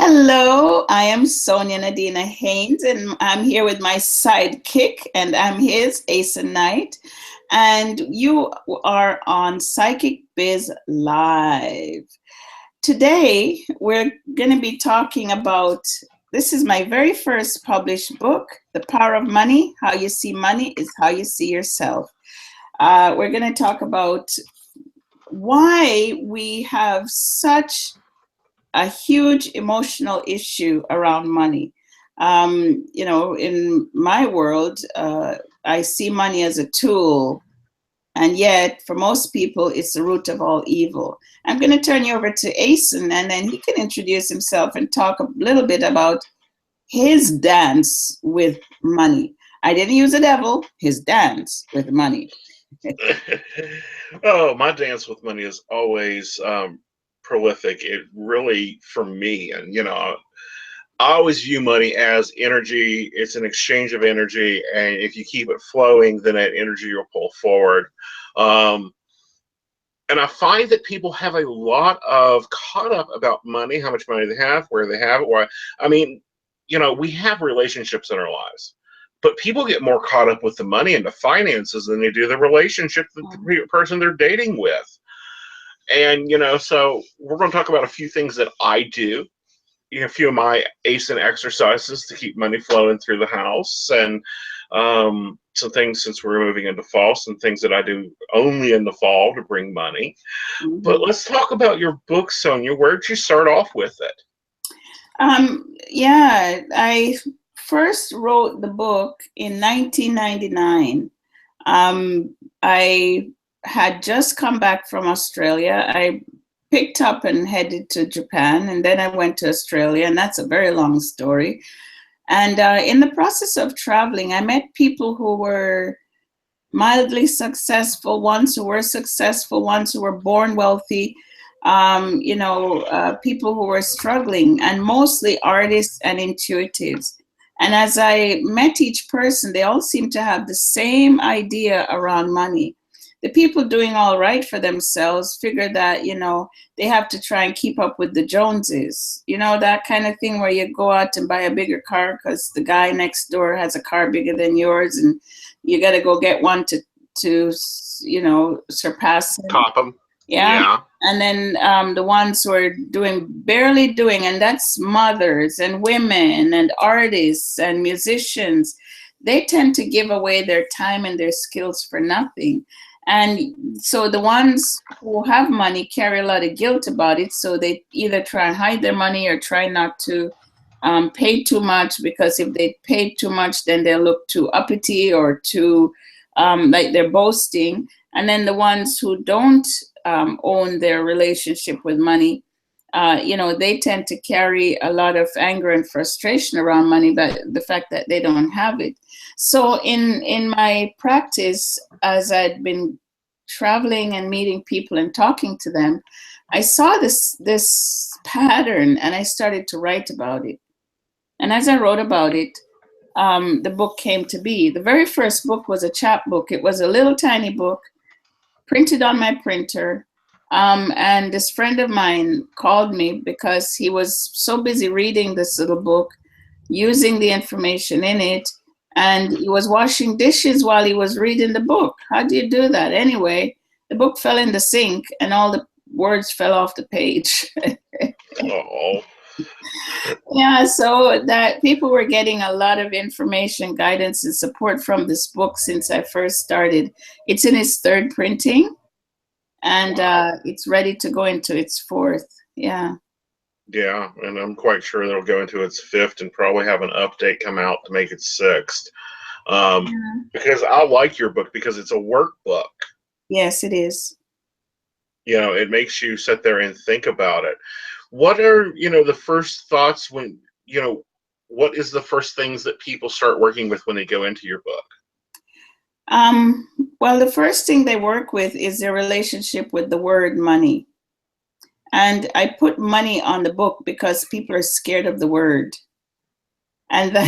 Hello, I am Sonia Nadina Haynes, and I'm here with my sidekick, and I'm his, Aeson Knight. And you are on Psychic.biz Live. Today, we're going to be talking about this is my very first published book, The Power of Money. How you see money is how you see yourself. We're going to talk about why we have such a huge emotional issue around money. In my world, I see money as a tool, and yet for most people, it's the root of all evil. I'm going to turn you over to Aeson, and then he can introduce himself and talk a little bit about his dance with money. I didn't use the devil, his dance with money. Oh, my dance with money is always prolific. It really, for me, and I always view money as energy. It's an exchange of energy, and if you keep it flowing, then that energy will pull forward. And I find that people have a lot of caught up about money, how much money they have, where they have it. Why? I mean, we have relationships in our lives, but people get more caught up with the money and the finances than they do the relationship with the person they're dating with. And, so we're going to talk about a few things that I do, a few of my Aeson exercises to keep money flowing through the house, and some things since we're moving into fall, some things that I do only in the fall to bring money. Mm-hmm. But let's talk about your book, Sonia. Where'd you start off with it? Yeah, I first wrote the book in 1999. I had just come back from Australia. I picked up and headed to Japan, and then I went to Australia, and that's a very long story. And in the process of traveling, I met people who were mildly successful, ones who were successful, ones who were born wealthy, people who were struggling, and mostly artists and intuitives. And as I met each person, they all seemed to have the same idea around money. The people doing all right for themselves figure that, they have to try and keep up with the Joneses. That kind of thing where you go out and buy a bigger car because the guy next door has a car bigger than yours, and you got to go get one to surpass him. Top him. Yeah. And then the ones who are barely doing, and that's mothers and women and artists and musicians, they tend to give away their time and their skills for nothing. And so the ones who have money carry a lot of guilt about it. So they either try and hide their money or try not to pay too much, because if they pay too much, then they'll look too uppity or too like they're boasting. And then the ones who don't own their relationship with money, they tend to carry a lot of anger and frustration around money, but the fact that they don't have it. So in my practice, as I'd been traveling and meeting people and talking to them, I saw this pattern, and I started to write about it. And as I wrote about it, the book came to be. The very first book was a chapbook. It was a little tiny book printed on my printer. And this friend of mine called me because he was so busy reading this little book, using the information in it, and he was washing dishes while he was reading the book. How do you do that? Anyway, the book fell in the sink and all the words fell off the page. Oh. Yeah, so that people were getting a lot of information, guidance, and support from this book since I first started. It's in its third printing, and it's ready to go into its fourth. Yeah. Yeah, and I'm quite sure it'll go into its fifth and probably have an update come out to make it sixth. Because I like your book because it's a workbook. Yes, it is. It makes you sit there and think about it. What are, the first thoughts when, what is the first things that people start working with when they go into your book? Well, the first thing they work with is their relationship with the word money. And I put money on the book because people are scared of the word. And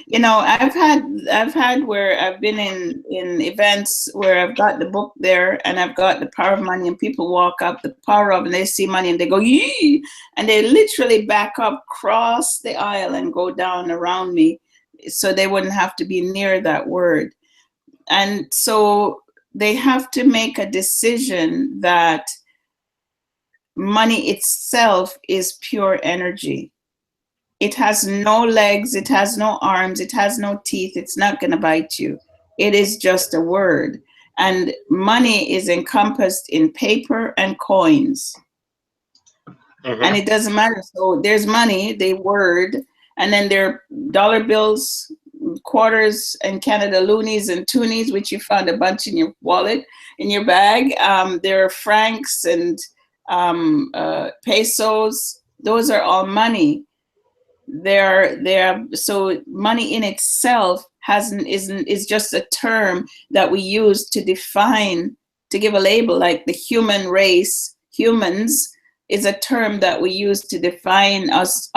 you know, I've had where I've been in events where I've got the book there and I've got the power of money, and people walk up, the power of, and they see money and they go yee, and they literally back up, cross the aisle, and go down around me, so they wouldn't have to be near that word. And so they have to make a decision that money itself is pure energy. It has no legs, it has no arms, it has no teeth, it's not going to bite you. It is just a word. And money is encompassed in paper and coins. And it doesn't matter. So there's money, the word, and then there are dollar bills, quarters, and Canada loonies and toonies, which you found a bunch in your wallet, in your bag. There are francs and pesos. Those are all money. So money in itself is just a term that we use to define, to give a label, like the human race, humans is a term that we use to define us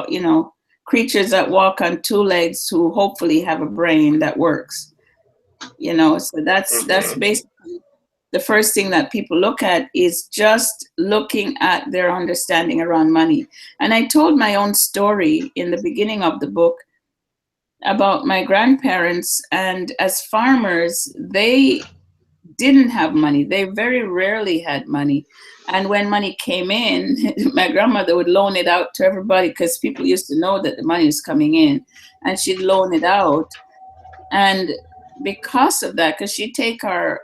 you know, creatures that walk on two legs who hopefully have a brain that works, you know. So that's basically the first thing that people look at, is just looking at their understanding around money. And I told my own story in the beginning of the book about my grandparents, and as farmers, they didn't have money. They very rarely had money. And when money came in, my grandmother would loan it out to everybody, because people used to know that the money is coming in, and she'd loan it out. And because of that, because she'd take our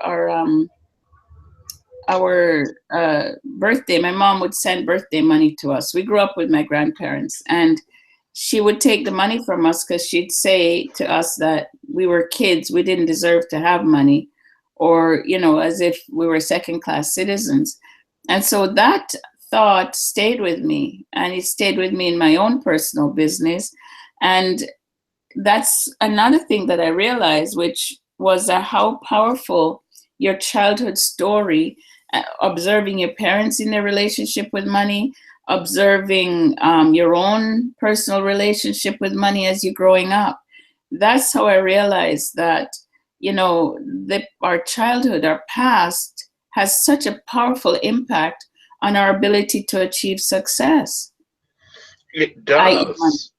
birthday, my mom would send birthday money to us. We grew up with my grandparents, and she would take the money from us because she'd say to us that we were kids, we didn't deserve to have money, or, you know, as if we were second-class citizens. And so that thought stayed with me, and it stayed with me in my own personal business. And that's another thing that I realized, which was how powerful your childhood story, observing your parents in their relationship with money, observing your own personal relationship with money as you're growing up. That's how I realized that, you know, our childhood, our past, has such a powerful impact on our ability to achieve success. It does.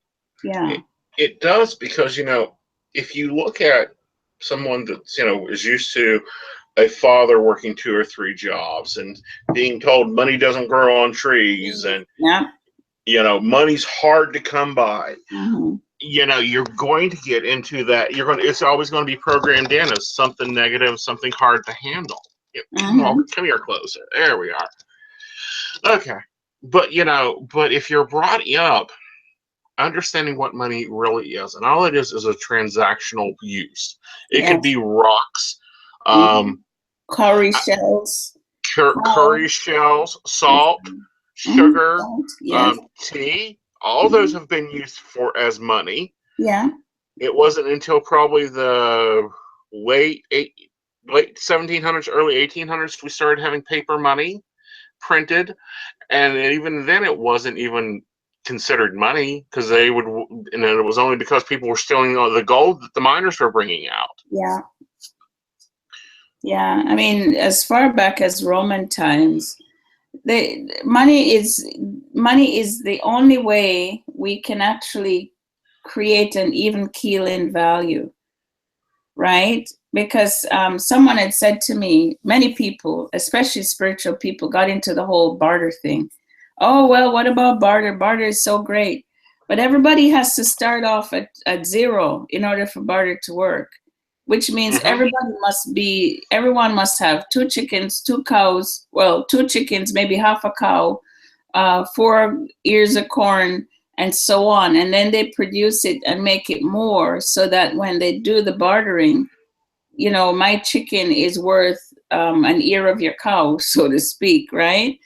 Yeah. It does, because, you know, if you look at someone that's, you know, is used to a father working 2 or 3 jobs and being told money doesn't grow on trees, and, you know, money's hard to come by. You know, you're going to get into that. It's always going to be programmed in as something negative, something hard to handle. Come here closer. There we are. Okay. But, you know, if you're brought up understanding what money really is, and all it is a transactional use. It could be rocks, curry shells, curry shells, salt, sugar, tea. All those have been used as money. Yeah. It wasn't until probably the late 1700s, early 1800s, we started having paper money printed, and even then, it wasn't even considered money, because and it was only because people were stealing the gold that the miners were bringing out. Yeah. I mean, as far back as Roman times, money is the only way we can actually create an even keel in value, right? Because someone had said to me, many people, especially spiritual people, got into the whole barter thing. Oh, well, what about barter? Barter is so great. But everybody has to start off at zero in order for barter to work, which means everyone must have 2 chickens, 2 cows, well, 2 chickens, maybe half a cow, 4 ears of corn, and so on. And then they produce it and make it more, so that when they do the bartering, you know, my chicken is worth an ear of your cow, so to speak, right?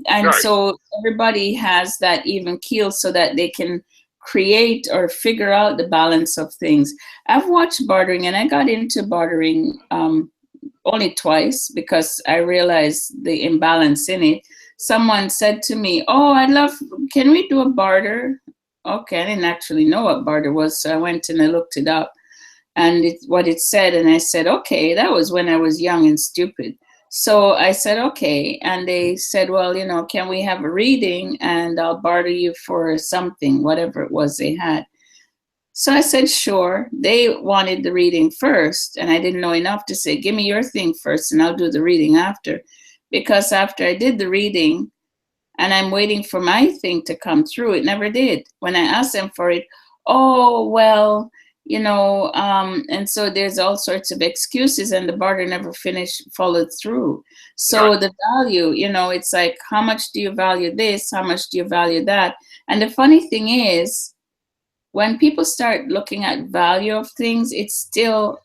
And so everybody has that even keel, so that they can create or figure out the balance of things. I've watched bartering, and I got into bartering only twice, because I realized the imbalance in it. Someone said to me, oh, can we do a barter? okay, I didn't actually know what barter was, so I went and I looked it up, and what it said, and I said, okay, that was when I was young and stupid. So I said, okay, and they said, well, can we have a reading, and I'll barter you for something, whatever it was they had. So I said, sure. They wanted the reading first, and I didn't know enough to say, give me your thing first, and I'll do the reading after. Because after I did the reading, and I'm waiting for my thing to come through, it never did. When I asked them for it, oh, well, and so there's all sorts of excuses, and the barter never followed through. So the value, it's like, how much do you value this? How much do you value that? And the funny thing is, when people start looking at value of things, it still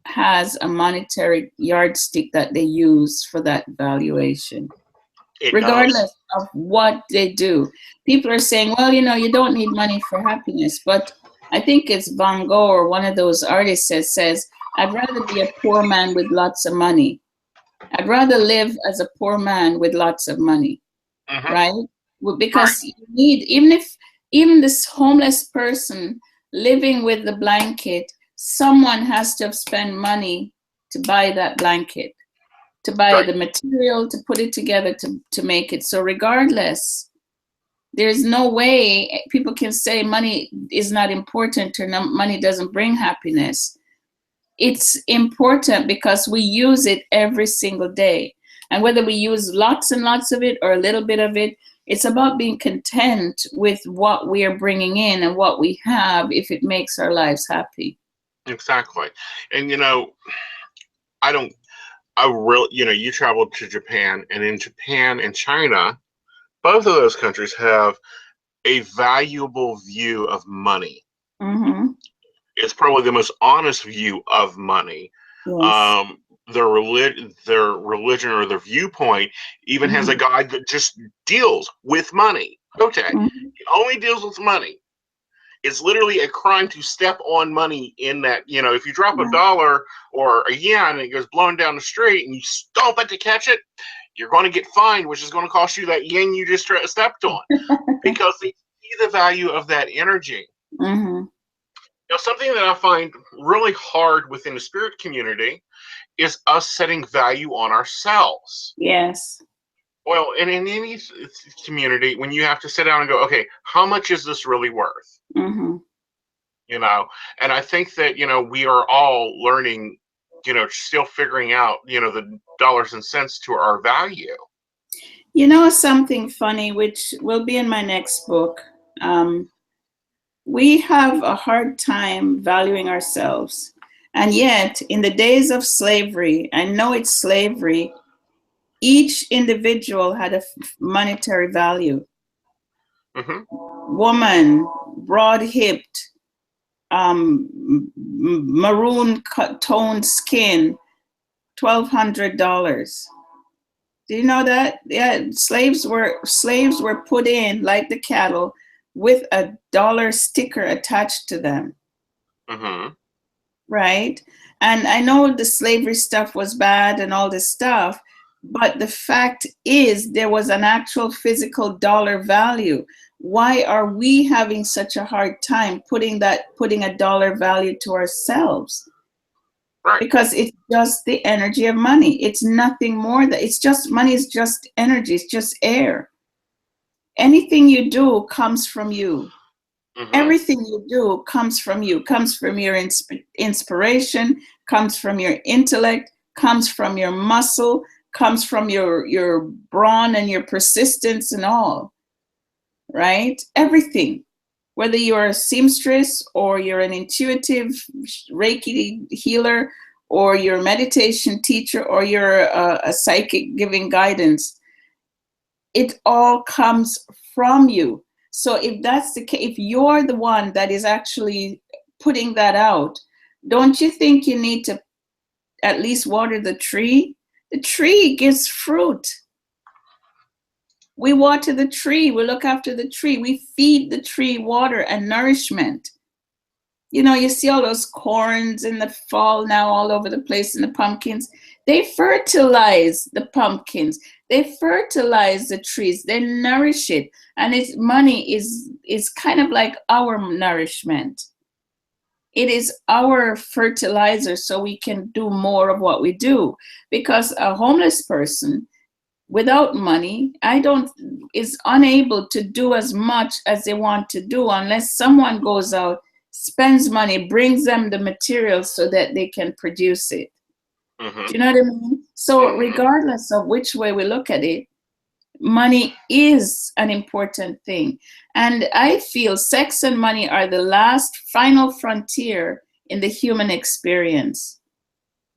has a monetary yardstick that they use for that valuation. Regardless of what they do. People are saying, well, you don't need money for happiness. But I think it's Van Gogh or one of those artists that says, I'd rather be a poor man with lots of money. I'd rather live as a poor man with lots of money, right? Because you need, even this homeless person living with the blanket, someone has to have spent money to buy that blanket, to buy the material, to put it together, to make it. So regardless, there's no way people can say money is not important or money doesn't bring happiness. It's important because we use it every single day. And whether we use lots and lots of it or a little bit of it, it's about being content with what we are bringing in and what we have if it makes our lives happy. Exactly. And, you traveled to Japan, and in Japan and China, both of those countries have a valuable view of money. Mm-hmm. It's probably the most honest view of money. Yes. Their religion or their viewpoint even has a guide that just deals with money. Okay. It only deals with money. It's literally a crime to step on money in that, if you drop a dollar or a yen and it goes blowing down the street and you stomp it to catch it, you're going to get fined, which is going to cost you that yen you just stepped on because they see the value of that energy. Something that I find really hard within the spirit community is us setting value on ourselves. Yes. Well, and in any community, when you have to sit down and go, okay, how much is this really worth? And I think that, we are all learning, still figuring out, the dollars and cents to our value. Something funny, which will be in my next book. We have a hard time valuing ourselves. And yet, in the days of slavery, I know it's slavery, each individual had a monetary value. Woman, broad-hipped, maroon toned skin, $1,200. Do you know that? Yeah, slaves were put in like the cattle with a dollar sticker attached to them. Right? And I know the slavery stuff was bad and all this stuff, but the fact is there was an actual physical dollar value. Why are we having such a hard time putting a dollar value to ourselves? Right. Because it's just the energy of money. It's nothing more money is just energy. It's just air. Anything you do comes from you. Everything you do comes from you, comes from your inspiration, comes from your intellect, comes from your muscle, comes from your brawn and your persistence and all, right? Everything. Whether you're a seamstress or you're an intuitive Reiki healer or you're a meditation teacher or you're a psychic giving guidance, it all comes from you. So if that's the case, if you're the one that is actually putting that out, don't you think you need to at least water the tree? The tree gives fruit. We water the tree, we look after the tree, we feed the tree water and nourishment. You see all those corns in the fall now all over the place, and the pumpkins. They fertilize the pumpkins. They fertilize the trees, they nourish it. And it's money is kind of like our nourishment. It is our fertilizer so we can do more of what we do. Because a homeless person without money, is unable to do as much as they want to do unless someone goes out, spends money, brings them the materials so that they can produce it. Mm-hmm. Do you know what I mean? So regardless of which way we look at it, money is an important thing. And I feel sex and money are the last final frontier in the human experience.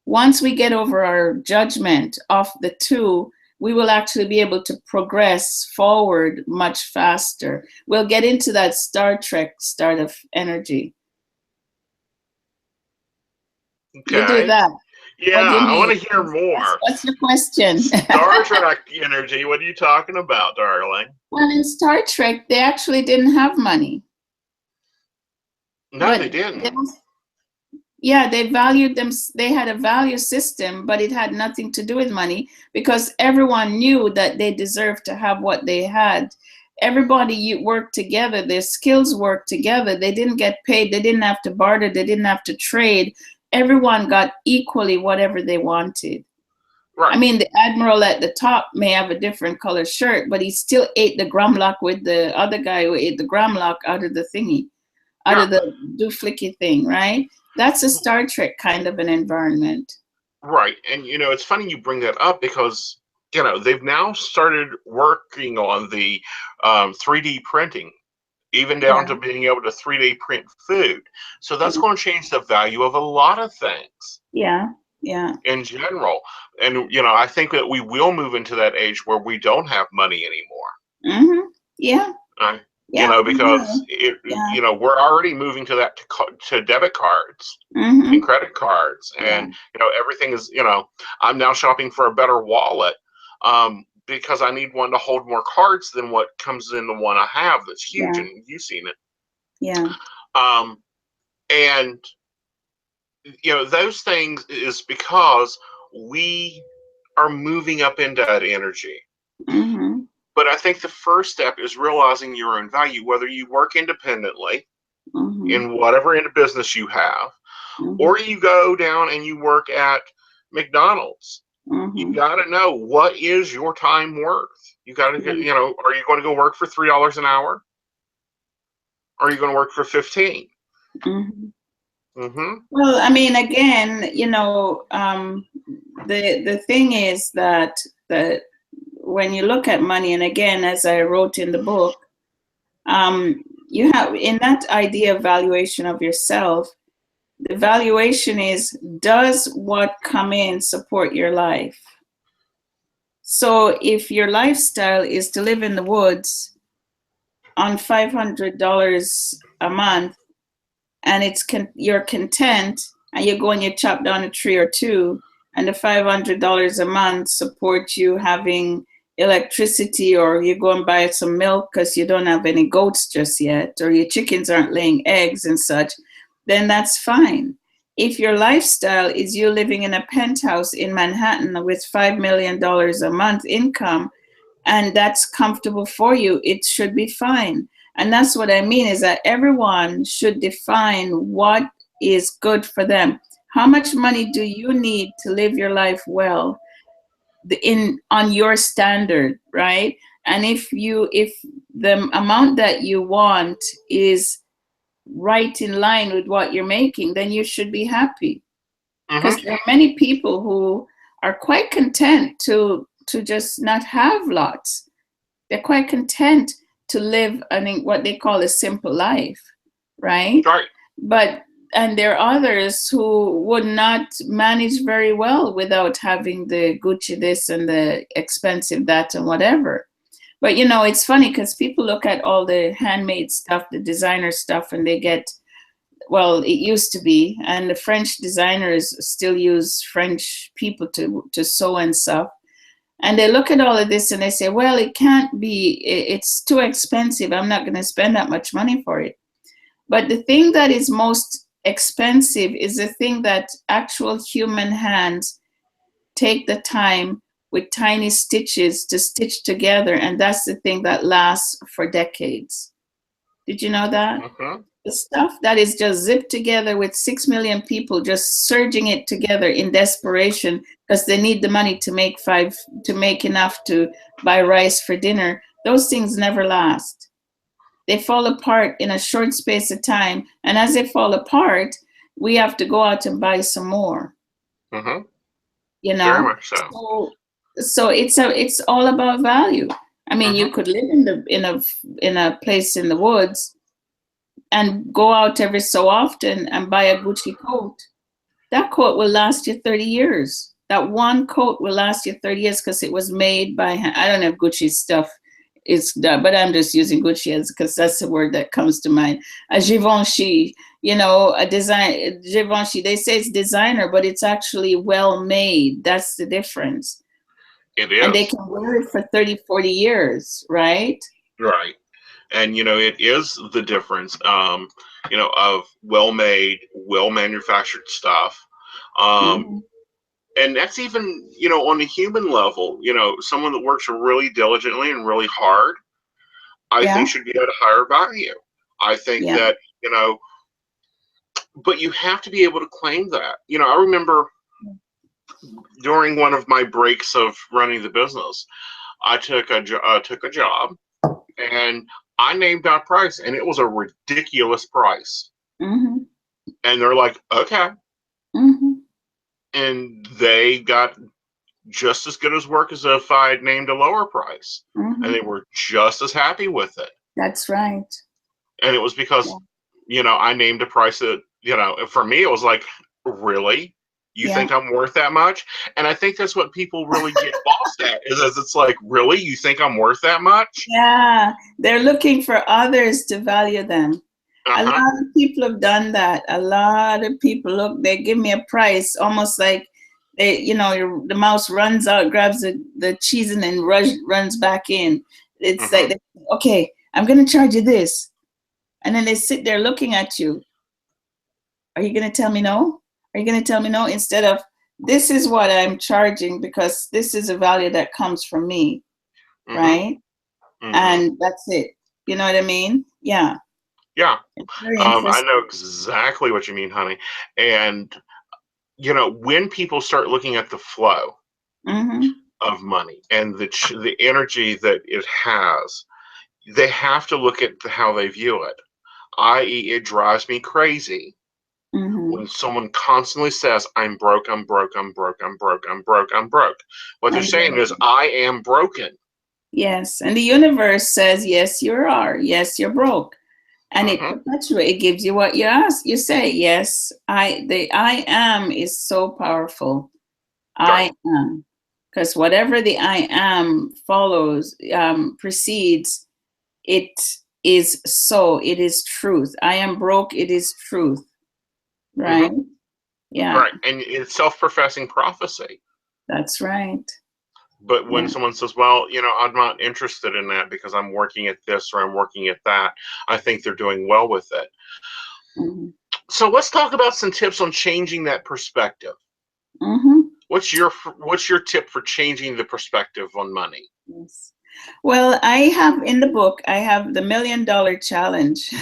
Once we get over our judgment of the two, we will actually be able to progress forward much faster. We'll get into that Star Trek start of energy. Okay. You do that. Yeah, What do you I want mean? to hear more. What's your question? Star Trek energy. What are you talking about, darling? Well, in Star Trek, they actually didn't have money. No, they didn't. Yeah, they valued them. They had a value system, but it had nothing to do with money because everyone knew that they deserved to have what they had. Everybody worked together. Their skills worked together. They didn't get paid. They didn't have to barter. They didn't have to trade. Everyone got equally whatever they wanted. Right. I mean, the admiral at the top may have a different color shirt, but he still ate the grumlock with the other guy who ate the grumlock out of the thingy, out of the dooflicky thing, right? That's a Star Trek kind of an environment. Right. And, it's funny you bring that up because, they've now started working on the 3D printing, even down to being able to 3D print food. So that's going to change the value of a lot of things. Yeah. In general. And, I think that we will move into that age where we don't have money anymore. Mm-hmm. Yeah. Because we're already moving to that to debit cards and credit cards, and everything is. I'm now shopping for a better wallet because I need one to hold more cards than what comes in the one I have. That's huge, and you've seen it. Yeah. And those things is because we are moving up into that energy. Mm-hmm. But I think the first step is realizing your own value, whether you work independently in whatever end of business you have, or you go down and you work at McDonald's. You got to know what is your time worth. You got to get, are you going to go work for $3 an hour? Or are you going to work for 15? Well, I mean, again, the thing is that when you look at money, and again, as I wrote in the book, you have in that idea of valuation of yourself, the valuation is, does what come in support your life? So if your lifestyle is to live in the woods on $500 a month, and you're content, and you go and you chop down a tree or two, and the $500 a month supports you having electricity, or you go and buy some milk because you don't have any goats just yet, or your chickens aren't laying eggs and such, then that's fine. If your lifestyle is you living in a penthouse in Manhattan with $5 million a month income, and that's comfortable for you, it should be fine. And that's what I mean, is that everyone should define what is good for them. How much money do you need to live your life well on your standard, right? And if the amount that you want is right in line with what you're making, then you should be happy. Because there are many people who are quite content to just not have lots. They're quite content to live what they call a simple life, right? Right. And there are others who would not manage very well without having the Gucci this and the expensive that and whatever. But it's funny because people look at all the handmade stuff, the designer stuff, and they get, well, it used to be, and the French designers still use French people to sew and stuff. And they look at all of this and they say, well, it can't be, it's too expensive. I'm not going to spend that much money for it. But the thing that is most expensive is the thing that actual human hands take the time, with tiny stitches to stitch together, and that's the thing that lasts for decades. Did you know that? Mm-hmm. The stuff that is just zipped together with 6 million people just surging it together in desperation because they need the money to make enough to buy rice for dinner. Those things never last. They fall apart in a short space of time, and as they fall apart, we have to go out and buy some more. Mm-hmm. You Very know, much so. so it's all about value. I mean, Mm-hmm. you could live in a place in the woods and go out every so often and buy a Gucci coat. That coat will last you 30 years. That one coat will last you 30 years because it was made by hand. I don't know if Gucci stuff is done, but I'm just using Gucci as because that's the word that comes to mind. A Givenchy, you know, a design Givenchy. They say it's designer, but it's actually well made. That's the difference. It And they is. can wear it for 30, 40 years, right? Right. And, it is the difference, of well-made, well-manufactured stuff. Mm-hmm. And that's even, on the human level, someone that works really diligently and really hard, I think Yeah, should be at a higher value. I think yeah. that, but you have to be able to claim that. I remember during one of my breaks of running the business, I took a job, and I named that price, and it was a ridiculous price. Mm-hmm. And they're like, okay. Mm-hmm. And they got just as good as work as if I had named a lower price. And Mm-hmm. they were just as happy with it. That's right. And it was because, Yeah. I named a price that, for me, it was like, really? You Yeah. think I'm worth that much? And I think that's what people really get lost at is it's like, really? You think I'm worth that much? Yeah. They're looking for others to value them. A Uh-huh. lot of people have done that. A lot of people look, they give me a price almost like the mouse runs out, grabs the cheese and then runs back in. It's Uh-huh. like, okay, I'm going to charge you this. And then they sit there looking at you. Are you going to tell me no? Are you going to tell me no? Instead of, this is what I'm charging because this is a value that comes from me, Uh-huh. right? Uh-huh. And that's it. You know what I mean? Yeah. Yeah. It's very I know interesting. exactly what you mean, honey. And, when people start looking at the flow Mm-hmm. of money and the energy that it has, they have to look at how they view it. I.e., it drives me crazy Mm-hmm. when someone constantly says, I'm broke, I'm broke, I'm broke, I'm broke, I'm broke, I'm broke. What they're I'm saying is, broken. I am broken. Yes. And the universe says, yes, you are. Yes, you're broke. And it Uh-huh. perpetuates, it gives you what you ask. You say, yes, the I am is so powerful. Right. I am. Because whatever the I am follows, precedes, it is so. It is truth. I am broke. It is truth. Uh-huh. Right? Yeah, Right. And it's self-professing prophecy. that's right. But when Yeah. someone says, well, I'm not interested in that because I'm working at this or I'm working at that, I think they're doing well with it. Mm-hmm. So let's talk about some tips on changing that perspective. Mm-hmm. What's your tip for changing the perspective on money? Yes. Well, I have in the book, I have the $1,000,000 challenge.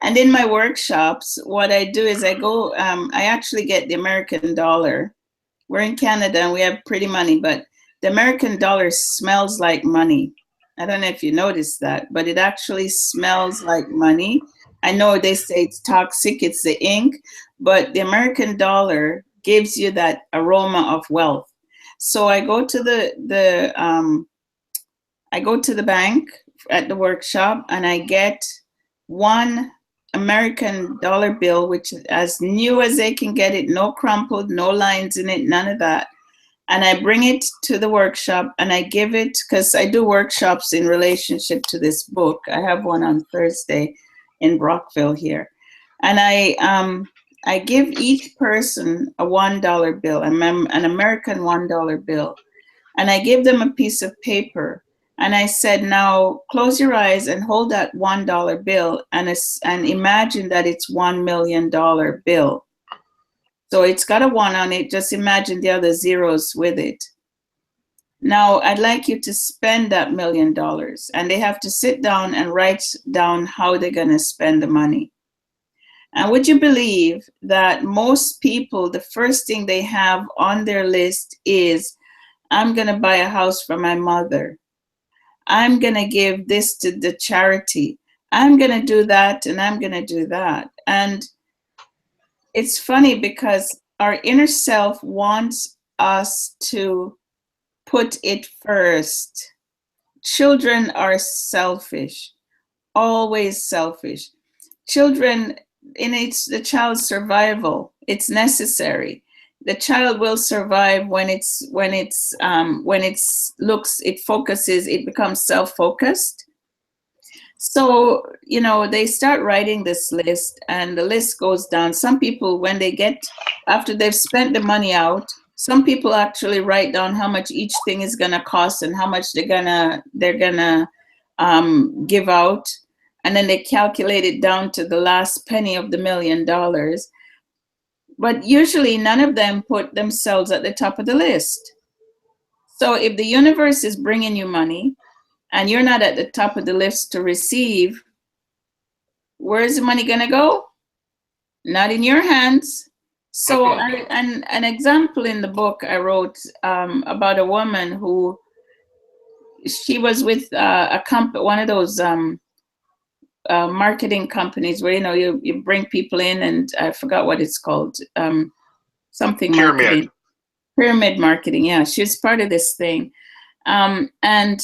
And in my workshops, what I do is I actually get the American dollar. We're in Canada and we have pretty money, but the American dollar smells like money. I don't know if you noticed that, but it actually smells like money. I know they say it's toxic, it's the ink, but the American dollar gives you that aroma of wealth. So I go to the bank at the workshop and I get one American dollar bill, which is as new as they can get it, no crumpled, no lines in it, none of that. And I bring it to the workshop and I give it, because I do workshops in relationship to this book. I have one on Thursday in Brockville here. And I give each person a $1 bill, an American $1 bill. And I give them a piece of paper. And I said, now close your eyes and hold that $1 bill and imagine that it's $1,000,000 bill. So it's got a one on it. Just imagine the other zeros with it. Now, I'd like you to spend that $1 million. And they have to sit down and write down how they're going to spend the money. And would you believe that most people, the first thing they have on their list is, I'm going to buy a house for my mother. I'm going to give this to the charity. I'm going to do that, and I'm going to do that. And it's funny because our inner self wants us to put it first. Children are selfish, always selfish. Children, it's the child's survival. It's necessary. The child will survive when it focuses, it becomes self-focused. So, you know, they start writing this list, and the list goes down. Some people, when they get, after they've spent the money out, some people actually write down how much each thing is gonna cost and how much they're gonna give out, and then they calculate it down to the last penny of the $1 million. But usually none of them put themselves at the top of the list. So if the universe is bringing you money and you're not at the top of the list to receive, where's the money gonna go? Not in your hands. So an example in the book I wrote about a woman who, she was with one of those marketing companies where, you know, you bring people in, and I forgot what it's called, something marketing. Pyramid marketing, yeah. She was part of this thing. And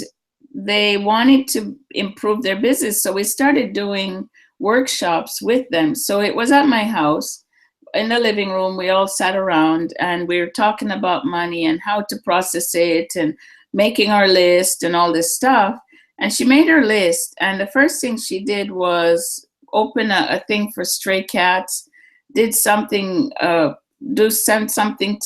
they wanted to improve their business. So we started doing workshops with them. So it was at my house in the living room. We all sat around and we were talking about money and how to process it and making our list and all this stuff. And she made her list. And the first thing she did was open a thing for stray cats, did something, send something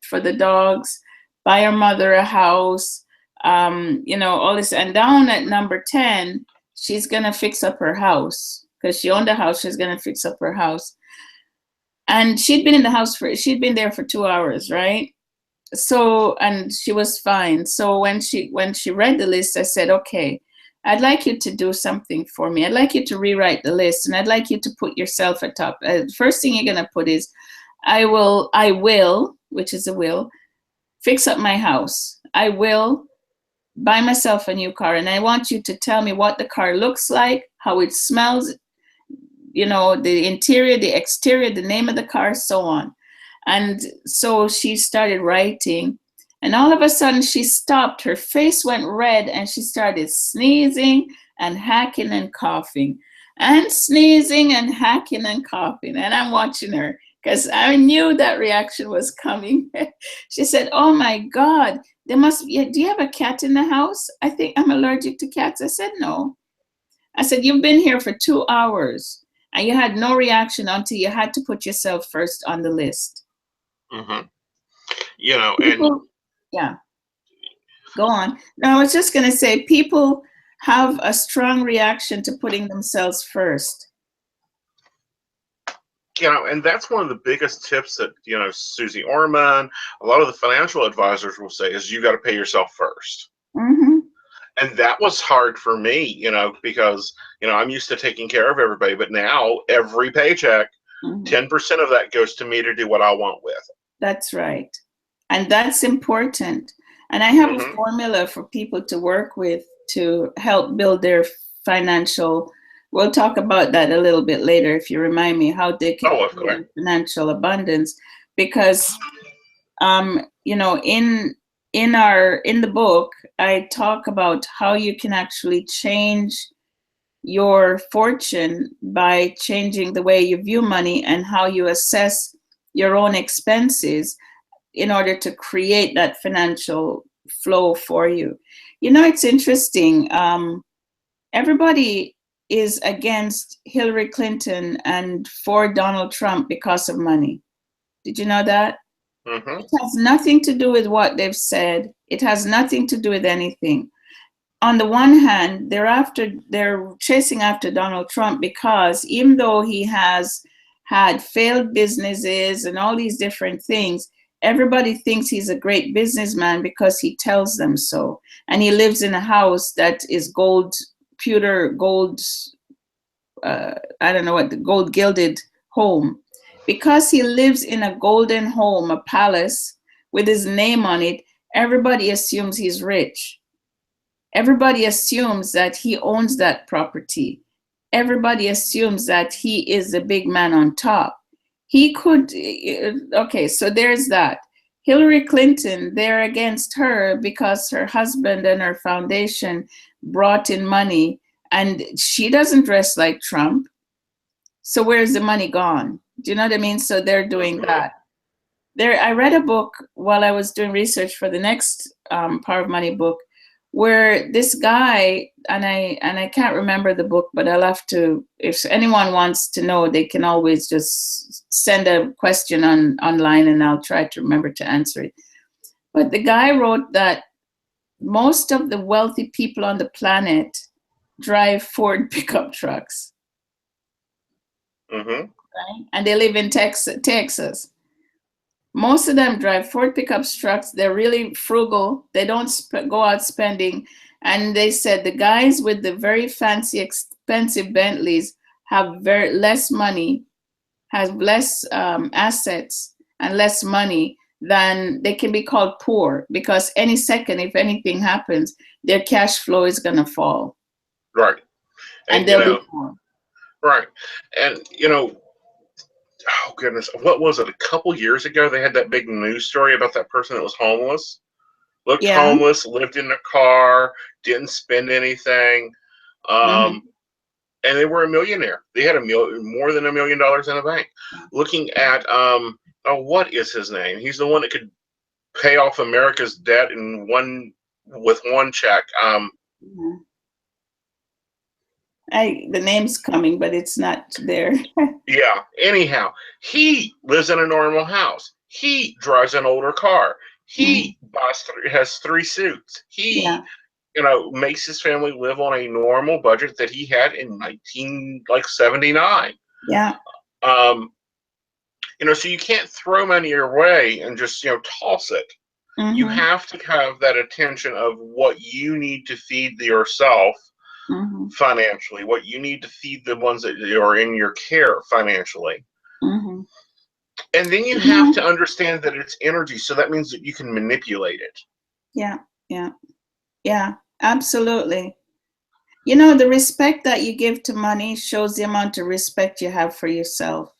for the dogs, buy her mother a house, you know, all this. And down at number 10, she's gonna fix up her house because she owned a house. She's gonna fix up her house. And she'd been in the house she'd been there for 2 hours, right? So, and she was fine. So when she read the list, I said, okay, I'd like you to do something for me. I'd like you to rewrite the list, and I'd like you to put yourself at top. First thing you're gonna put is, I will, which is a will, fix up my house. I will buy myself a new car, and I want you to tell me what the car looks like, how it smells, you know, the interior, the exterior, the name of the car, so on. And so she started writing, and all of a sudden she stopped. Her face went red, and she started sneezing and hacking and coughing, and sneezing and hacking and coughing. And I'm watching her because I knew that reaction was coming. She said, oh my God, do you have a cat in the house? I think I'm allergic to cats. I said, no. I said, you've been here for 2 hours and you had no reaction until you had to put yourself first on the list. Mm-hmm. You know, and yeah, go on. No, I was just going to say, people have a strong reaction to putting themselves first. You know, and that's one of the biggest tips that, you know, Susie Orman, a lot of the financial advisors will say is you got to pay yourself first. Mm-hmm. And that was hard for me, you know, because, you know, I'm used to taking care of everybody, but now every paycheck, 10% of that goes to me to do what I want with. That's right. And that's important. And I have a formula for people to work with to help build their financial. We'll talk about that a little bit later if you remind me how they can build financial abundance. Because, you know, in the book, I talk about how you can actually change your fortune by changing the way you view money and how you assess your own expenses in order to create that financial flow for you. You know, it's interesting. Everybody is against Hillary Clinton and for Donald Trump because of money. Did you know that? Mm-hmm. It has nothing to do with what they've said. It has nothing to do with anything. On the one hand, they're chasing after Donald Trump because even though he has had failed businesses and all these different things, everybody thinks he's a great businessman because he tells them so. And he lives in a house that is gold, pewter, gold, I don't know what, the gold gilded home. Because he lives in a golden home, a palace with his name on it, everybody assumes he's rich. Everybody assumes that he owns that property. Everybody assumes that he is the big man on top. He could, okay, so there's that. Hillary Clinton, they're against her because her husband and her foundation brought in money, and she doesn't dress like Trump. So where's the money gone? Do you know what I mean? So they're doing that. I read a book while I was doing research for the next Power of Money book, where this guy, and I can't remember the book, but I'll have to, if anyone wants to know, they can always just send a question online and I'll try to remember to answer it. But the guy wrote that most of the wealthy people on the planet drive Ford pickup trucks. Mm-hmm. Right? And they live in Texas. Most of them drive Ford pickup trucks. They're really frugal. They don't go out spending. And they said the guys with the very fancy, expensive Bentleys have very less money, have less assets and less money than they can be called poor, because any second, if anything happens, their cash flow is going to fall. Right. And they'll be poor. Right. And, oh goodness, what was it? A couple years ago, they had that big news story about that person that was homeless, looked homeless, lived in a car, didn't spend anything, and they were a millionaire. They had more than $1 million in the bank. Looking at what is his name? He's the one that could pay off America's debt with one check. The name's coming, but it's not there. Yeah. Anyhow, he lives in a normal house. He drives an older car. He has 3 suits. He, makes his family live on a normal budget that he had in 1979. Yeah. So you can't throw money your way and just toss it. You have to have that attention of what you need to feed yourself. Financially, what you need to feed the ones that are in your care financially. And then you have to understand that it's energy, so that means that you can manipulate it. Yeah, absolutely. The respect that you give to money shows the amount of respect you have for yourself.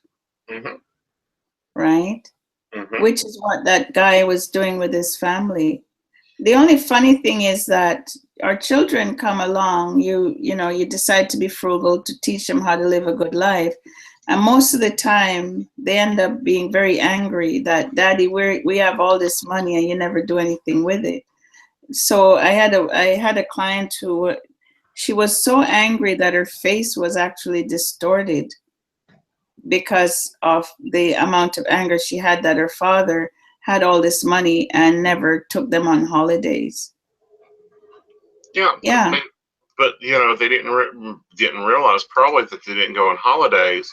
Right? Which is what that guy was doing with his family. The only funny thing is that our children come along, you decide to be frugal, to teach them how to live a good life. And most of the time they end up being very angry that, Daddy, we have all this money and you never do anything with it. So I had a client who, she was so angry that her face was actually distorted because of the amount of anger she had that her father had all this money and never took them on holidays. Yeah. But they didn't realize probably that they didn't go on holidays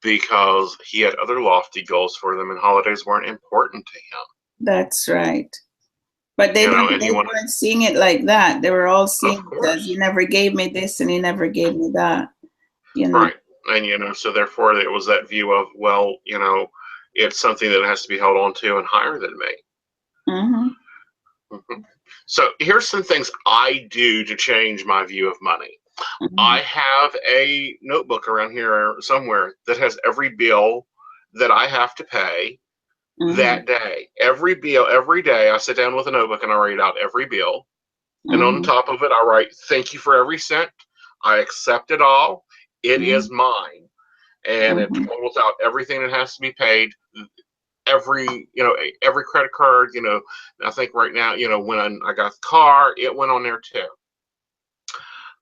because he had other lofty goals for them, and holidays weren't important to him. That's right. But they weren't seeing it like that. They were all seeing it as, he never gave me this and he never gave me that. Right. And so therefore it was that view of, well, it's something that has to be held on to and higher than me. So here's some things I do to change my view of money. I have a notebook around here somewhere that has every bill that I have to pay that day. Every bill, every day, I sit down with a notebook and I write out every bill. And on top of it, I write, thank you for every cent. I accept it all. It is mine. And it totals out everything that has to be paid. Every credit card, I think right now, when I got the car, it went on there too.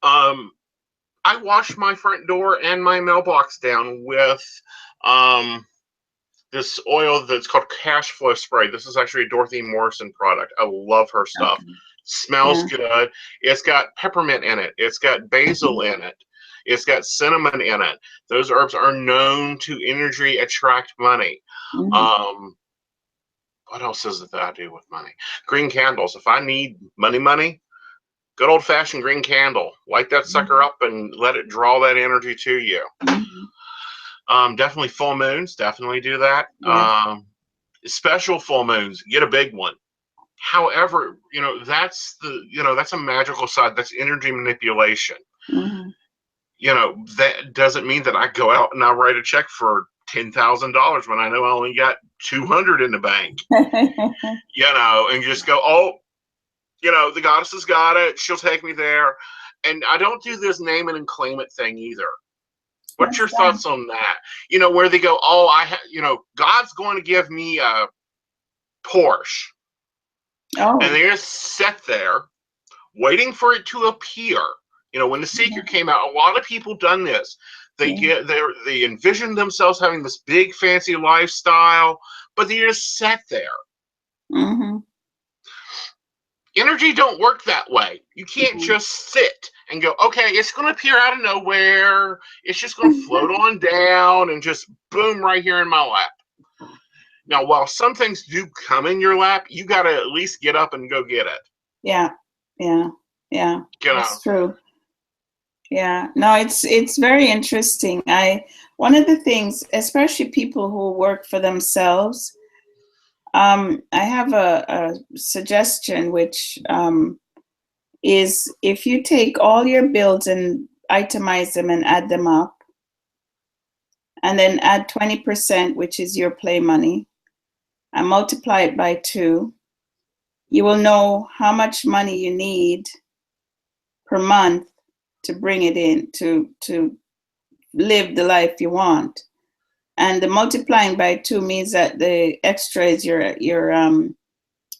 I wash my front door and my mailbox down with this oil that's called Cash Flow Spray. This is actually a Dorothy Morrison product. I love her stuff. Smells good. It's got peppermint in it. It's got basil in it. It's got cinnamon in it. Those herbs are known to energy attract money. What else is it that I do with money? Green candles. If I need money, good old fashioned green candle. Light that sucker up and let it draw that energy to you. Definitely full moons. Definitely do that. Yes. Special full moons. Get a big one. However, that's that's a magical side. That's energy manipulation. That doesn't mean that I go out and I write a check for $10,000 when I know I only got 200 in the bank. And just go, oh, the goddess has got it. She'll take me there. And I don't do this name it and claim it thing either. What's your thoughts on that? Where they go, oh, God's going to give me a Porsche. Oh. And they're just sit there waiting for it to appear. When The Secret came out, a lot of people done this. They envisioned themselves having this big fancy lifestyle, but they just sat there. Energy don't work that way. You can't just sit and go, okay, it's going to appear out of nowhere. It's just going to float on down and just boom right here in my lap. Now, while some things do come in your lap, you got to at least get up and go get it. Yeah. That's true. Yeah, no, it's very interesting. One of the things, especially people who work for themselves, I have a suggestion, which is if you take all your bills and itemize them and add them up, and then add 20%, which is your play money, and multiply it by 2, you will know how much money you need per month to bring it in to live the life you want. And the multiplying by 2 means that the extra is your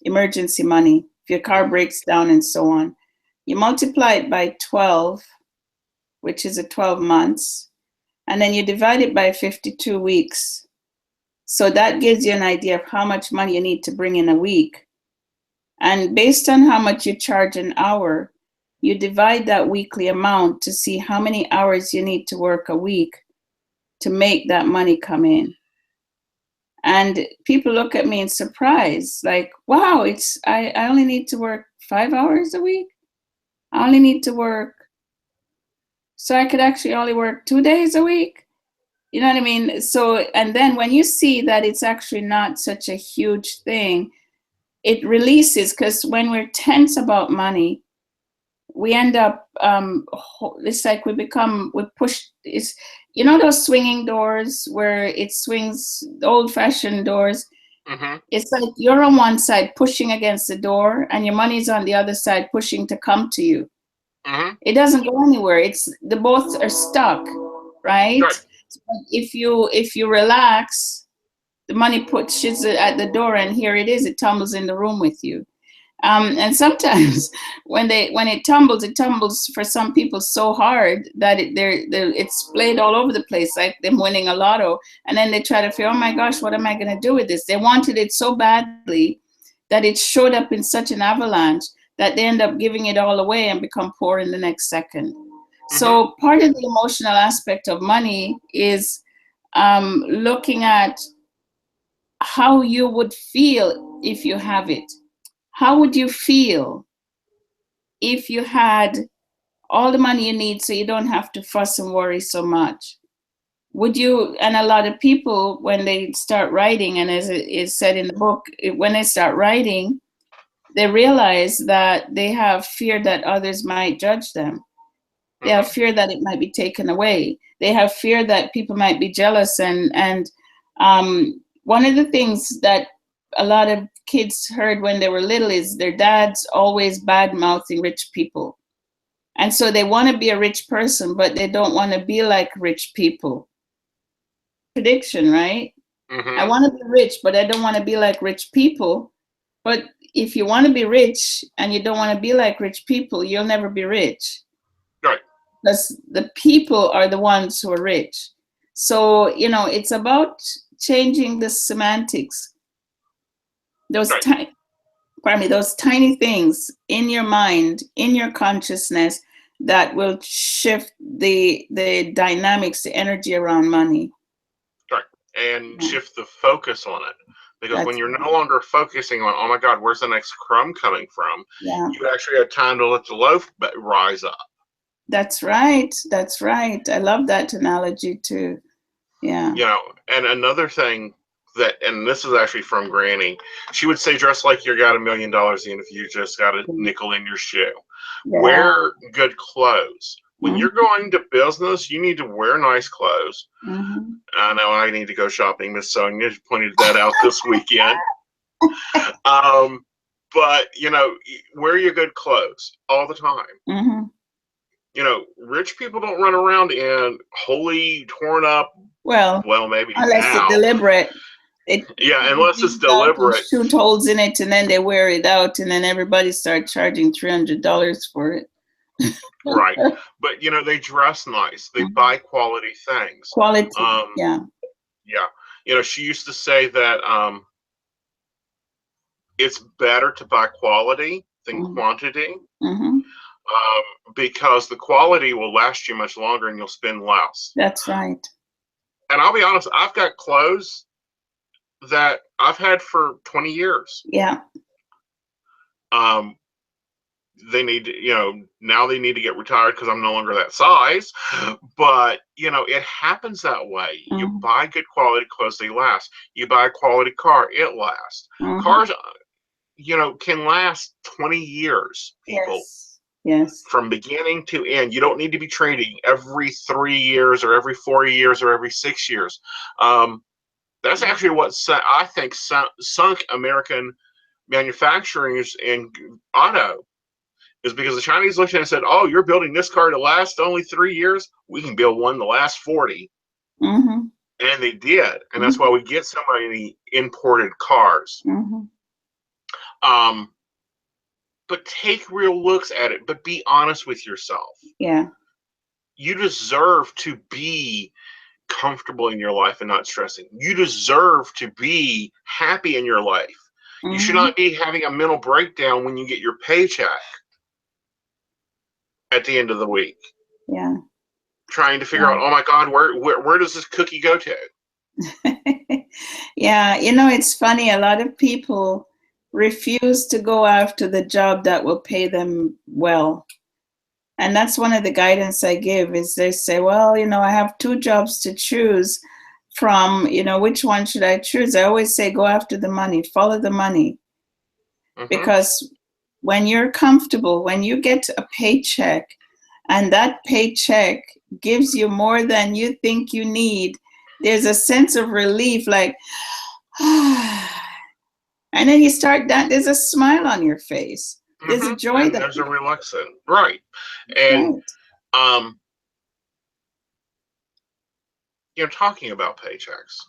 emergency money if your car breaks down and so on. You multiply it by 12, which is 12 months, and then you divide it by 52 weeks. So that gives you an idea of how much money you need to bring in a week. And based on how much you charge an hour, you divide that weekly amount to see how many hours you need to work a week to make that money come in. And people look at me in surprise, like, wow, I only need to work 5 hours a week. I only need to work, so I could actually only work 2 days a week. You know what I mean? So, and then when you see that it's actually not such a huge thing, it releases, because when we're tense about money, we end up, it's like we push, those swinging doors where it swings, the old-fashioned doors. It's like you're on one side pushing against the door and your money's on the other side pushing to come to you. It doesn't go anywhere. The both are stuck, right? So if you relax, the money pushes it at the door and here it is, it tumbles in the room with you. And sometimes when it tumbles for some people so hard that it's splayed all over the place, like them winning a lotto. And then they try to feel, oh my gosh, what am I going to do with this? They wanted it so badly that it showed up in such an avalanche that they end up giving it all away and become poor in the next second. So part of the emotional aspect of money is looking at how you would feel if you have it. How would you feel if you had all the money you need so you don't have to fuss and worry so much? Would you, and a lot of people, when they start writing, and as it is said in the book, when they start writing, they realize that they have fear that others might judge them. They have fear that it might be taken away. They have fear that people might be jealous. And one of the things that a lot of kids heard when they were little is their dads always bad-mouthing rich people. And so they want to be a rich person, but they don't want to be like rich people. Prediction, right? I want to be rich, but I don't want to be like rich people. But if you want to be rich and you don't want to be like rich people, you'll never be rich. Right. Because the people are the ones who are rich. So, it's about changing the semantics. Those tiny things in your mind, in your consciousness, that will shift the dynamics, the energy around money. Right. And shift the focus on it. Because when That's you're no longer focusing on, oh my God, where's the next crumb coming from? yeah. You actually have time to let the loaf rise up. That's right. That's right. I love that analogy too. Yeah. You know, and another thing that, and this is actually from Granny, she would say, dress like you got $1 million in if you just got a nickel in your shoe. Yeah. Wear good clothes. When Mhm. you're going to business, you need to wear nice clothes. Mhm. I know I need to go shopping. Miss Sonia pointed that out this weekend. But, you know, wear your good clothes all the time. Mhm. You know, rich people don't run around in wholly torn up, Well, maybe unless it's now. deliberate. It Yeah, unless it's out and deliberate. shoot holes in it, and then they wear it out, and then everybody start charging $300 for it. Right. But, you know, they dress nice. They buy quality things. Quality. Yeah. Yeah. You know, she used to say that it's better to buy quality than quantity, Mm-hmm. because the quality will last you much longer and you'll spend less. That's right. And I'll be honest, I've got clothes that I've had for 20 years. Yeah. They need to, you know, now they need to get retired because I'm no longer that size. But, you know, it happens that way. You buy good quality clothes, they last. You buy a quality car, it lasts. Cars, you know, can last 20 years, people. Yes. From beginning to end. You don't need to be trading every 3 years or every 4 years or every 6 years. That's actually what I think sunk American manufacturing in auto, is because the Chinese looked at it and said, oh, you're building this car to last only 3 years? We can build one to last 40. And they did. And that's why we get so many imported cars. But take real looks at it, but be honest with yourself. Yeah. You deserve to be comfortable in your life and not stressing. You deserve to be happy in your life. You should not be having a mental breakdown when you get your paycheck at the end of the week. Yeah. Trying to figure out, oh my God, where does this cookie go to? Yeah, you know, it's funny. A lot of people refuse to go after the job that will pay them well. And that's one of the guidance I give is they say, well, you know, I have 2 jobs to choose from, you know, which one should I choose? I always say, go after the money, follow the money. Because when you're comfortable, when you get a paycheck and that paycheck gives you more than you think you need, there's a sense of relief, like, and then you start that, there's a smile on your face. There's a joy and that there's a relaxation. Right. And you know, talking about paychecks,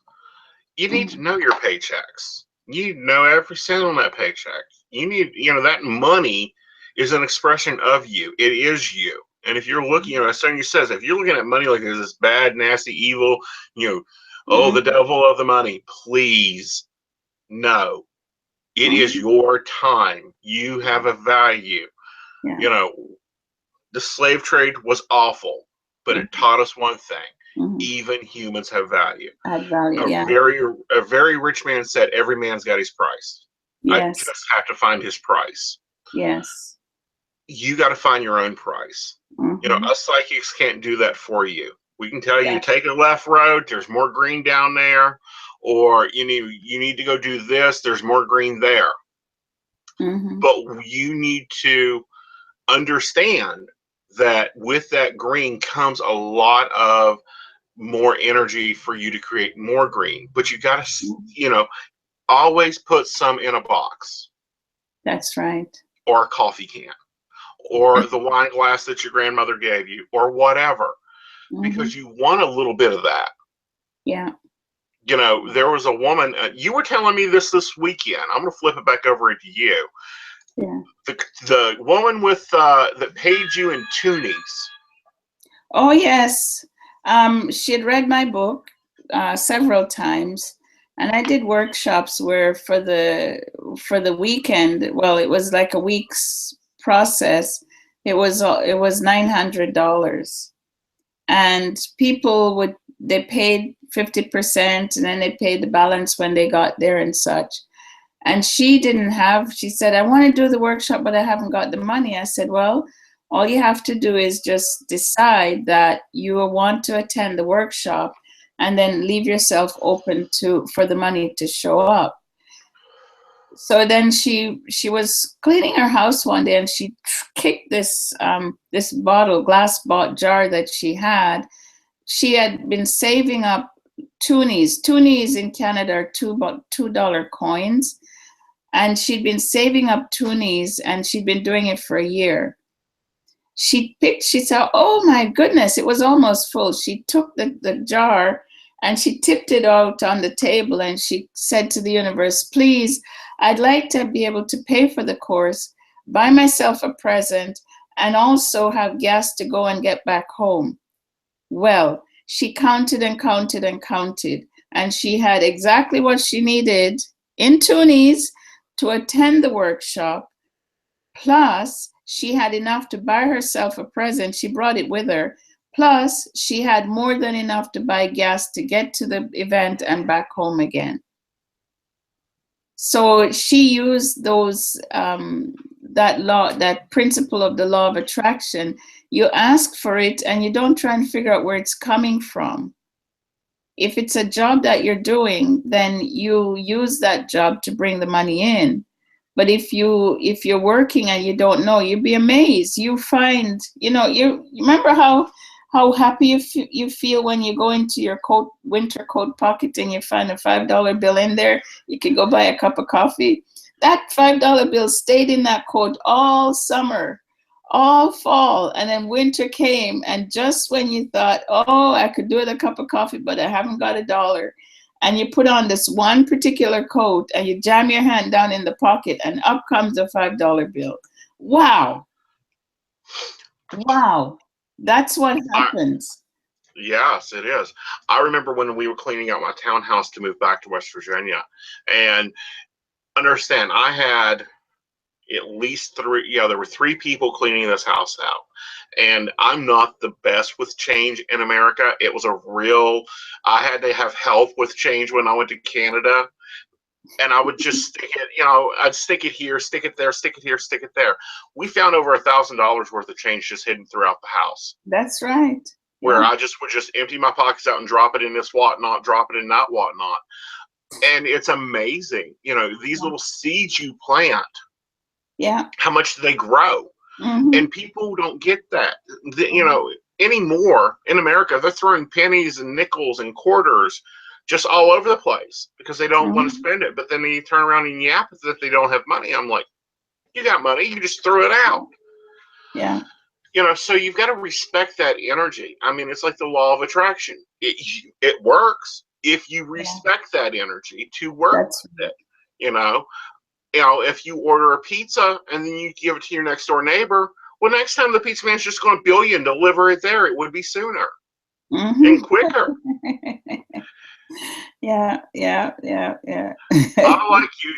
you need to know your paychecks. You know every cent on that paycheck. You need, you know, that money is an expression of you. It is you. And if you're looking, you know, as Sonia says, if you're looking at money like there's this bad, nasty, evil, you know, oh, the devil of the money, please, no. It is your time. You have a value. You know, the slave trade was awful, but it taught us one thing. Even humans have value. Add value, a very rich man said, every man's got his price. I just have to find his price. Yes. You got to find your own price. You know, us psychics can't do that for you. We can tell you, take a left road, there's more green down there, or you need to go do this, there's more green there. But you need to understand that with that green comes a lot of more energy for you to create more green. But you got to, you know, always put some in a box. That's right. Or a coffee can. Or the wine glass that your grandmother gave you. Or whatever. Because you want a little bit of that. Yeah. You know, there was a woman, you were telling me this weekend. I'm going to flip it back over to you. Yeah. The woman with that paid you in toonies. Oh, yes. She had read my book several times, and I did workshops where for the weekend, well, it was like a week's process. It was $900, and people they paid 50%, and then they paid the balance when they got there and such. And she said, I want to do the workshop, but I haven't got the money. I said, well, all you have to do is just decide that you want to attend the workshop and then leave yourself open for the money to show up. So then she was cleaning her house one day, and she kicked this glass jar that she had. She had been saving up toonies. Toonies in Canada are $2 coins. And she'd been saving up toonies, and she'd been doing it for a year. She said, oh my goodness, it was almost full. She took the jar and she tipped it out on the table, and she said to the universe, please, I'd like to be able to pay for the course, buy myself a present, and also have gas to go and get back home. Well, she counted and counted and counted, and she had exactly what she needed in toonies to attend the workshop. Plus, she had enough to buy herself a present. She brought it with her. Plus, she had more than enough to buy gas to get to the event and back home again. So she used that principle of the law of attraction. You ask for it, and you don't try and figure out where it's coming from. If it's a job that you're doing, then you use that job to bring the money in. But if you're working and you don't know, you'd be amazed. You find, you remember how happy you feel when you go into your winter coat pocket and you find a $5 bill in there. You can go buy a cup of coffee. That $5 bill stayed in that coat all summer, all fall, and then winter came, and just when you thought, oh, I could do it a cup of coffee, but I haven't got $1, and you put on this one particular coat and you jam your hand down in the pocket, and up comes a $5 bill. Wow. That's what happens. Yes, it is. I remember when we were cleaning out my townhouse to move back to West Virginia, and understand, I had at least there were 3 people cleaning this house out. And I'm not the best with change in America. It was I had to have help with change when I went to Canada. And I would just stick it, I'd stick it here, stick it there, stick it here, stick it there. We found over $1,000 worth of change just hidden throughout the house. That's right. Where I would just empty my pockets out and drop it in this whatnot, drop it in that whatnot. And it's amazing, these little seeds you plant. Yeah. How much do they grow? Mm-hmm. And people don't get that. Anymore in America, they're throwing pennies and nickels and quarters just all over the place because they don't want to spend it. But then you turn around and yap that they don't have money. I'm like, you got money, you just threw it out. Yeah. So you've got to respect that energy. I mean, it's like the law of attraction. It works if you respect that energy to work with it. If you order a pizza and then you give it to your next door neighbor, well, next time the pizza man's just going to bill you and deliver it there, it would be sooner and quicker. Yeah. I like you.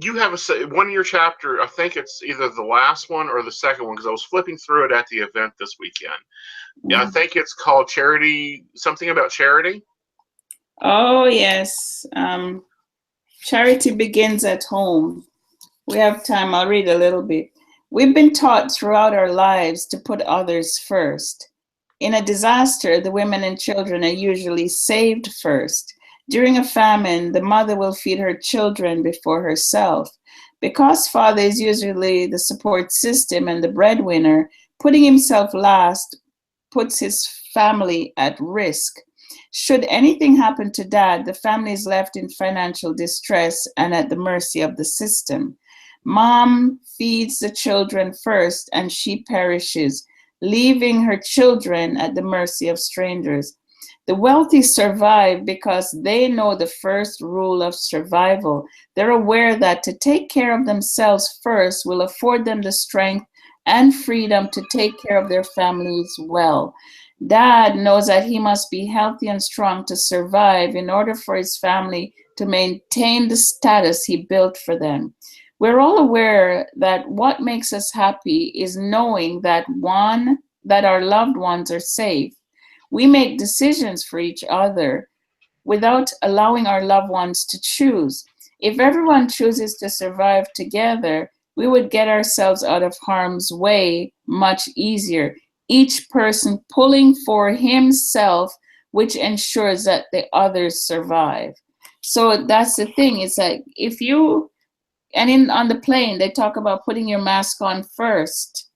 You have one of your chapter. I think it's either the last one or the second one because I was flipping through it at the event this weekend. Yeah, I think it's called Charity. Something about charity. Oh yes. Charity begins at home. We have time. I'll read a little bit. We've been taught throughout our lives to put others first. In a disaster, the women and children are usually saved first. During a famine, the mother will feed her children before herself. Because father is usually the support system and the breadwinner, putting himself last puts his family at risk. Should anything happen to dad, the family is left in financial distress and at the mercy of the system. Mom feeds the children first and she perishes, leaving her children at the mercy of strangers. The wealthy survive because they know the first rule of survival. They're aware that to take care of themselves first will afford them the strength and freedom to take care of their families well. Dad knows that he must be healthy and strong to survive in order for his family to maintain the status he built for them. We're all aware that what makes us happy is knowing that our loved ones are safe. We make decisions for each other without allowing our loved ones to choose. If everyone chooses to survive together, we would get ourselves out of harm's way much easier. Each person pulling for himself, which ensures that the others survive. So that's the thing, is that if you, and on the plane, they talk about putting your mask on first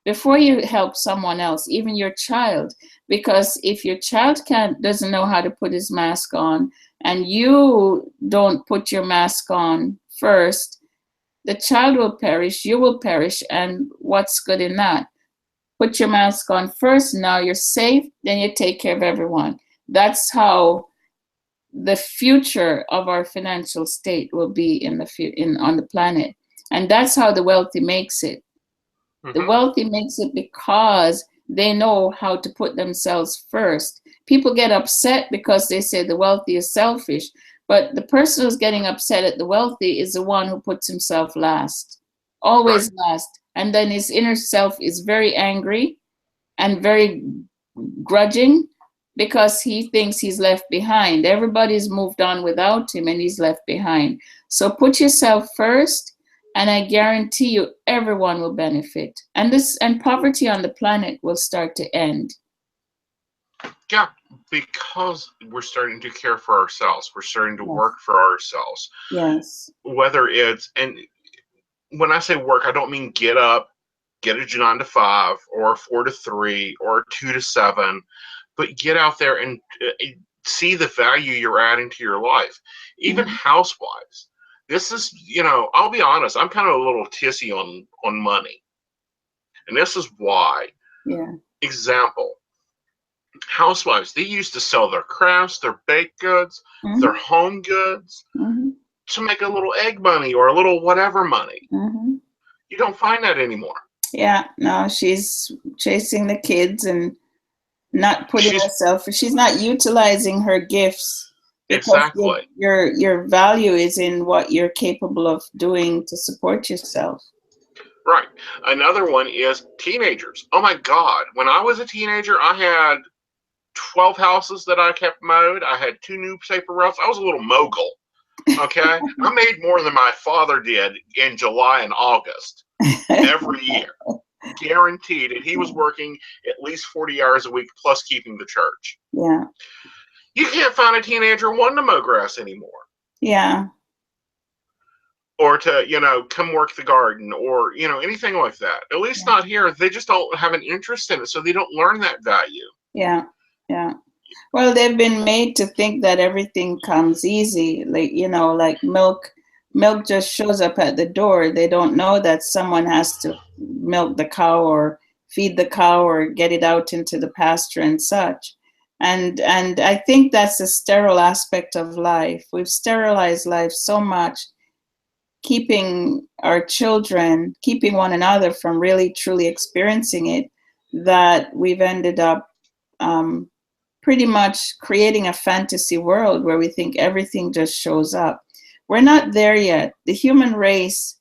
before you help someone else, even your child. Because if your child doesn't know how to put his mask on, and you don't put your mask on first, the child will perish, you will perish, and what's good in that? Put your mask on first, now you're safe, then you take care of everyone. That's how the future of our financial state will be on the planet. And that's how the wealthy makes it. The wealthy makes it because they know how to put themselves first. People get upset because they say the wealthy is selfish, but the person who's getting upset at the wealthy is the one who puts himself last, always last. And then his inner self is very angry and very grudging because he thinks he's left behind. Everybody's moved on without him and he's left behind. So put yourself first, and I guarantee you everyone will benefit. And poverty on the planet will start to end. Yeah, because we're starting to care for ourselves. We're starting to work for ourselves. Yes. Whether it's, and when I say work, I don't mean get up, get a 9 to 5 or a 4 to 3 or a 2 to 7, but get out there and see the value you're adding to your life. Even housewives. This is, I'll be honest, I'm kind of a little tissy on money. And this is why. Yeah. Example. Housewives, they used to sell their crafts, their baked goods, their home goods to make a little egg money or a little whatever money. You don't find that anymore. Yeah, no, she's chasing the kids and not putting herself, she's not utilizing her gifts. Exactly. Your value is in what you're capable of doing to support yourself. Right. Another one is teenagers. Oh my God. When I was a teenager, I had 12 houses that I kept mowed. I had 2 newspaper routes. I was a little mogul. Okay. I made more than my father did in July and August every year. Guaranteed. And he was working at least 40 hours a week plus keeping the church. Yeah. You can't find a teenager wanting to mow grass anymore. Yeah. Or to, come work the garden or, anything like that. At least not here. They just don't have an interest in it. So they don't learn that value. Yeah. Yeah. Well, they've been made to think that everything comes easy. Like milk just shows up at the door. They don't know that someone has to milk the cow or feed the cow or get it out into the pasture and such. And I think that's the sterile aspect of life. We've sterilized life so much, keeping our children, keeping one another from really truly experiencing it, that we've ended up pretty much creating a fantasy world where we think everything just shows up. We're not there yet. The human race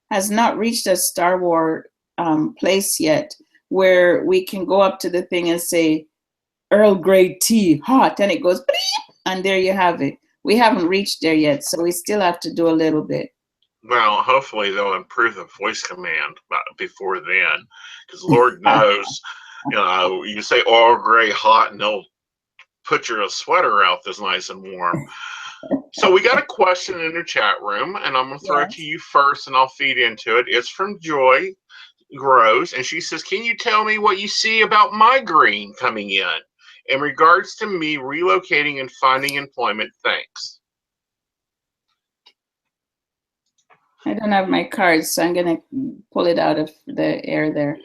has not reached a Star Wars place yet where we can go up to the thing and say, Earl Grey tea, hot, and it goes, bleep, and there you have it. We haven't reached there yet, so we still have to do a little bit. Well, hopefully they'll improve the voice command before then, because Lord knows, you say Earl Grey hot and they'll put your sweater out that's nice and warm. So we got a question in the chat room, and I'm going to throw it to you first, and I'll feed into it. It's from Joy Groves, and she says, can you tell me what you see about migraine coming in regards to me relocating and finding employment? Thanks. I don't have my cards, so I'm going to pull it out of the air there.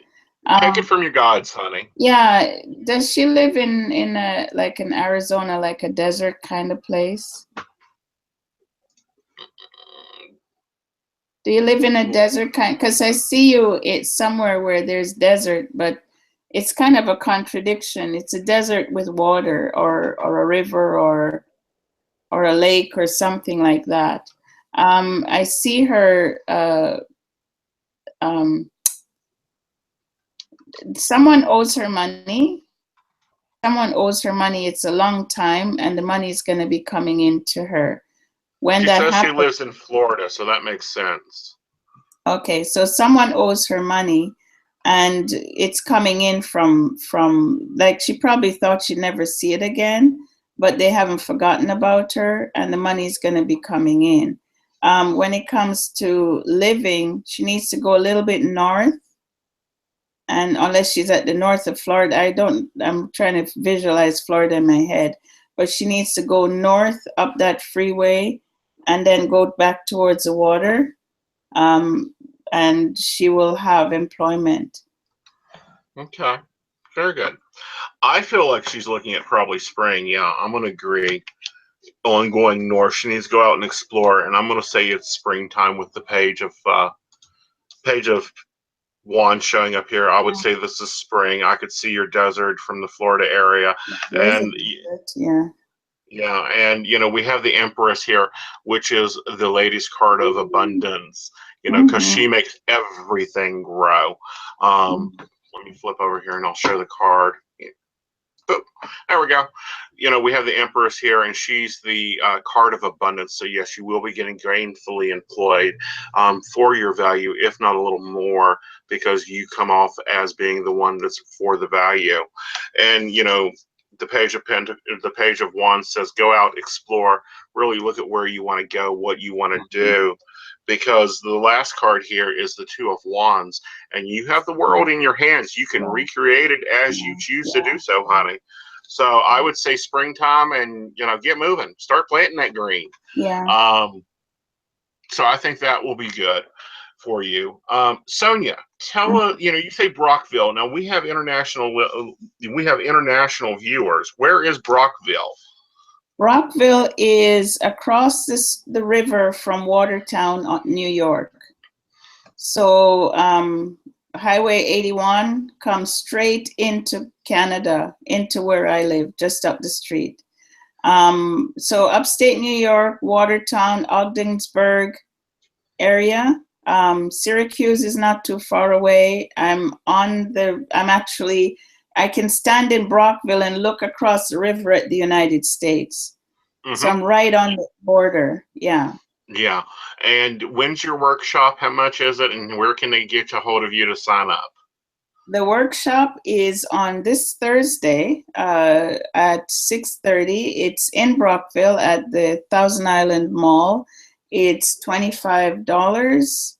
Take it from your gods, honey. Yeah. Does she live in Arizona, like a desert kind of place? Do you live in a desert kind? Because I see you somewhere where there's desert, but it's kind of a contradiction. It's a desert with water or a river or a lake or something like that. I see her. Someone owes her money. someone owes her money, it's a long time, and the money is going to be coming into her. When She that says she happens, lives in Florida, so that makes sense. okay, so someone owes her money, and it's coming in from like, she probably thought she'd never see it again, but they haven't forgotten about her, and the money's going to be coming in. When it comes to living, she needs to go a little bit north, and unless she's at the north of Florida, I'm trying to visualize Florida in my head, but she needs to go north up that freeway and then go back towards the water, and she will have employment. Okay, very good. I feel like she's looking at probably spring. Yeah, I'm going to agree on going north. She needs to go out and explore, and I'm going to say it's springtime with the page of wands showing up here. I would say this is spring. I could see your desert from the Florida area, and Yeah. yeah, and we have the Empress here, which is the lady's card of abundance. Because she makes everything grow. Let me flip over here and I'll show the card. Boom. There we go. We have the Empress here, and she's the card of abundance. So yes, you will be getting gainfully employed for your value, if not a little more, because you come off as being the one that's for the value. And the page of wands says, go out, explore, really look at where you want to go, what you want to do. Because the last card here is the Two of Wands, and you have the world in your hands. You can recreate it as you choose to do so, honey. So I would say springtime, and get moving, start planting that green. Yeah. So I think that will be good for you. Sonia, tell us. You say Brockville. Now we have international viewers. Where is Brockville? Brockville is across the river from Watertown, New York. So Highway 81 comes straight into Canada, into where I live, just up the street. So upstate New York, Watertown, Ogdensburg area. Syracuse is not too far away. I can stand in Brockville and look across the river at the United States. So I'm right on the border. Yeah. Yeah. And when's your workshop? How much is it? And where can they get a hold of you to sign up? The workshop is on this Thursday at 6:30. It's in Brockville at the Thousand Island Mall. It's $25.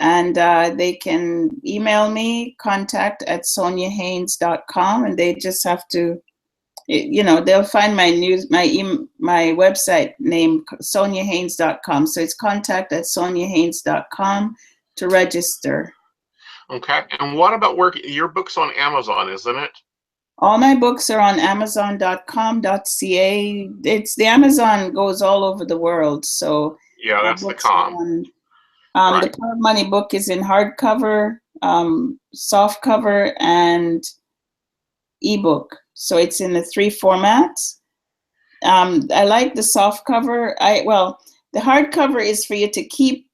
And they can email me, contact@soniahaynes.com, and they just have to, they'll find my website name, soniahaynes.com. So it's contact@soniahaynes.com to register. Okay. And what about your book's on Amazon, isn't it? All my books are on amazon.com.ca. The Amazon goes all over the world. So yeah, that's the com. Right. The Power of Money book is in hardcover, soft cover, and ebook. So it's in the 3 formats. I like the soft cover. The hardcover is for you to keep,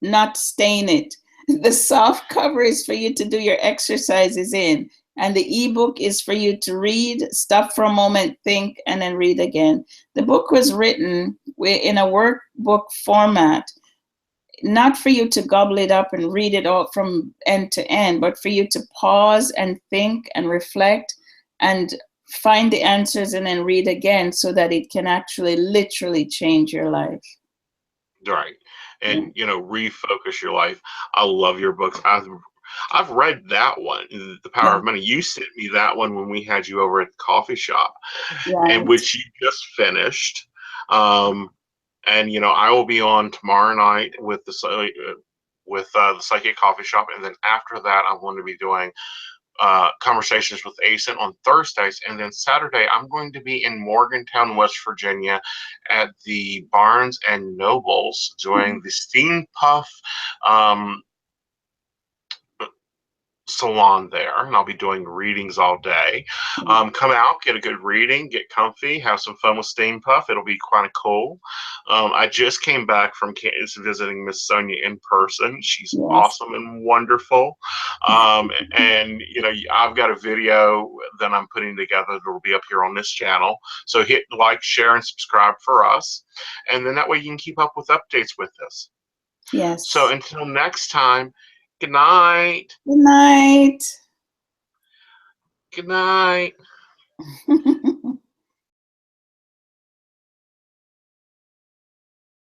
not stain it. The soft cover is for you to do your exercises in. And the ebook is for you to read, stop for a moment, think, and then read again. The book was written in a workbook format, not for you to gobble it up and read it all from end to end, but for you to pause and think and reflect and find the answers and then read again, so that it can actually literally change your life. Right. And, refocus your life. I love your books. I've read that one, The Power of Money. You sent me that one when we had you over at the coffee shop, and which you just finished. And I will be on tomorrow night with the Psychic Coffee Shop, and then after that, I'm going to be doing conversations with Aeson on Thursdays, and then Saturday I'm going to be in Morgantown, West Virginia, at the Barnes and Nobles doing the Steam Puff salon there, and I'll be doing readings all day. Come out, get a good reading, get comfy, have some fun with Steam Puff. It'll be kind of cool. I just came back from visiting Miss Sonia in person. She's Yes. awesome and wonderful. And you know, I've got a video that I'm putting together that will be up here on this channel. So hit like, share, and subscribe for us, and then that way you can keep up with updates with us. Yes. So until next time, good night. Good night. Good night.